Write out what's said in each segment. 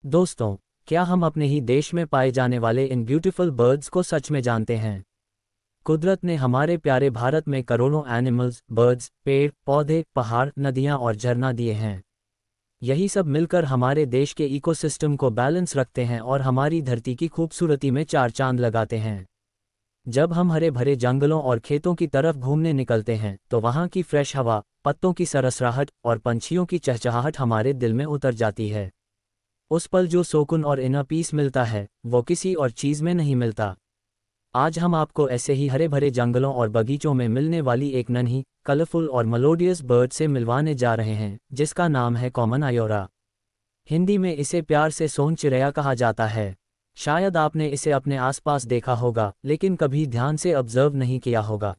दोस्तों, क्या हम अपने ही देश में पाए जाने वाले इन ब्यूटीफुल बर्ड्स को सच में जानते हैं? कुदरत ने हमारे प्यारे भारत में करोड़ों एनिमल्स, बर्ड्स, पेड़, पौधे, पहाड़, नदियां और झरना दिए हैं। यही सब मिलकर हमारे देश के इकोसिस्टम को बैलेंस रखते हैं और हमारी धरती की खूबसूरती में चार चांद लगाते हैं। जब हम हरे भरे जंगलों और खेतों की तरफ घूमने निकलते हैं तो वहाँ की फ्रेश हवा, पत्तों की सरसराहट और पंछियों की चहचहाहट हमारे दिल में उतर जाती है। उस पल जो सुकून और इनर पीस मिलता है, वो किसी और चीज़ में नहीं मिलता। आज हम आपको ऐसे ही हरे भरे जंगलों और बगीचों में मिलने वाली एक नन्ही, कलरफुल और मेलोडियस बर्ड से मिलवाने जा रहे हैं, जिसका नाम है कॉमन आयोरा। हिंदी में इसे प्यार से सोन चिड़ैया कहा जाता है। शायद आपने इसे अपने आसपास देखा होगा, लेकिन कभी ध्यान से ऑब्जर्व नहीं किया होगा।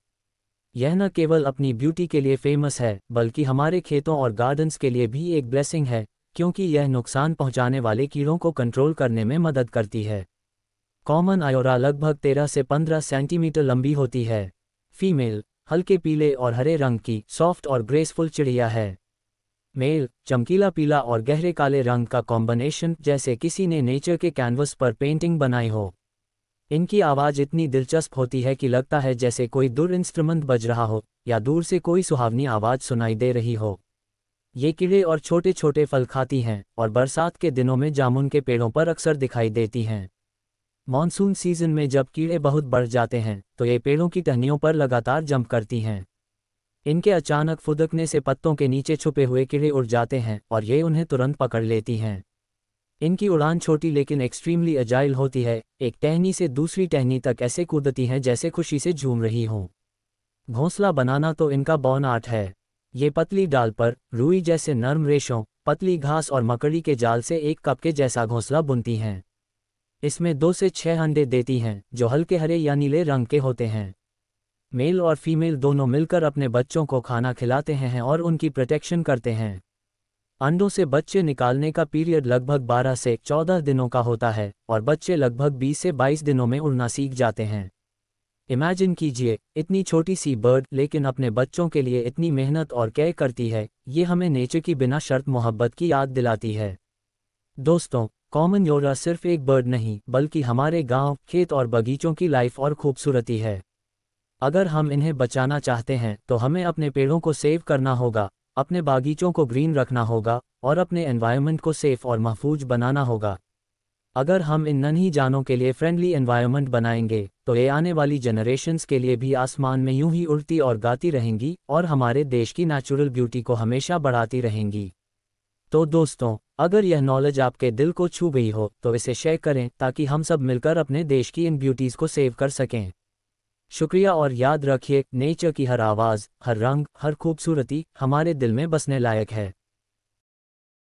यह न केवल अपनी ब्यूटी के लिए फेमस है, बल्कि हमारे खेतों और गार्डन्स के लिए भी एक ब्लेसिंग है, क्योंकि यह नुकसान पहुंचाने वाले कीड़ों को कंट्रोल करने में मदद करती है। कॉमन आयोरा लगभग 13 से 15 सेंटीमीटर लंबी होती है। फीमेल हल्के पीले और हरे रंग की सॉफ्ट और ग्रेसफुल चिड़िया है। मेल चमकीला पीला और गहरे काले रंग का कॉम्बिनेशन, जैसे किसी ने नेचर के कैनवस पर पेंटिंग बनाई हो। इनकी आवाज़ इतनी दिलचस्प होती है कि लगता है जैसे कोई दूर इंस्ट्रूमेंट बज रहा हो या दूर से कोई सुहावनी आवाज़ सुनाई दे रही हो। ये कीड़े और छोटे छोटे फल खाती हैं और बरसात के दिनों में जामुन के पेड़ों पर अक्सर दिखाई देती हैं। मॉनसून सीजन में जब कीड़े बहुत बढ़ जाते हैं तो ये पेड़ों की टहनियों पर लगातार जंप करती हैं। इनके अचानक फुदकने से पत्तों के नीचे छुपे हुए कीड़े उड़ जाते हैं और ये उन्हें तुरंत पकड़ लेती हैं। इनकी उड़ान छोटी लेकिन एक्सट्रीमली अजाइल होती है। एक टहनी से दूसरी टहनी तक ऐसे कूदती हैं जैसे खुशी से झूम रही हों। घोंसला बनाना तो इनका बॉर्न आर्ट है। ये पतली डाल पर रुई जैसे नर्म रेशों, पतली घास और मकड़ी के जाल से एक कप के जैसा घोंसला बुनती हैं। इसमें 2 से 6 अंडे देती हैं, जो हल्के हरे या नीले रंग के होते हैं। मेल और फीमेल दोनों मिलकर अपने बच्चों को खाना खिलाते हैं और उनकी प्रोटेक्शन करते हैं। अंडों से बच्चे निकालने का पीरियड लगभग 12 से 14 दिनों का होता है और बच्चे लगभग 20 से 22 दिनों में उड़ना सीख जाते हैं। इमेजिन कीजिए, इतनी छोटी सी बर्ड लेकिन अपने बच्चों के लिए इतनी मेहनत और केयर करती है। ये हमें नेचर की बिना शर्त मोहब्बत की याद दिलाती है। दोस्तों, कॉमन आयोरा सिर्फ एक बर्ड नहीं, बल्कि हमारे गांव, खेत और बगीचों की लाइफ और खूबसूरती है। अगर हम इन्हें बचाना चाहते हैं तो हमें अपने पेड़ों को सेव करना होगा, अपने बागीचों को ग्रीन रखना होगा और अपने एनवायरनमेंट को सेफ और महफूज बनाना होगा। अगर हम इन नन्ही जानों के लिए फ्रेंडली एनवायरनमेंट बनाएंगे तो ये आने वाली जनरेशन्स के लिए भी आसमान में यूं ही उड़ती और गाती रहेंगी और हमारे देश की नेचुरल ब्यूटी को हमेशा बढ़ाती रहेंगी। तो दोस्तों, अगर यह नॉलेज आपके दिल को छू गई हो तो इसे शेयर करें ताकि हम सब मिलकर अपने देश की इन ब्यूटीज़ को सेव कर सकें। शुक्रिया और याद रखिए, नेचर की हर आवाज़, हर रंग, हर खूबसूरती हमारे दिल में बसने लायक है।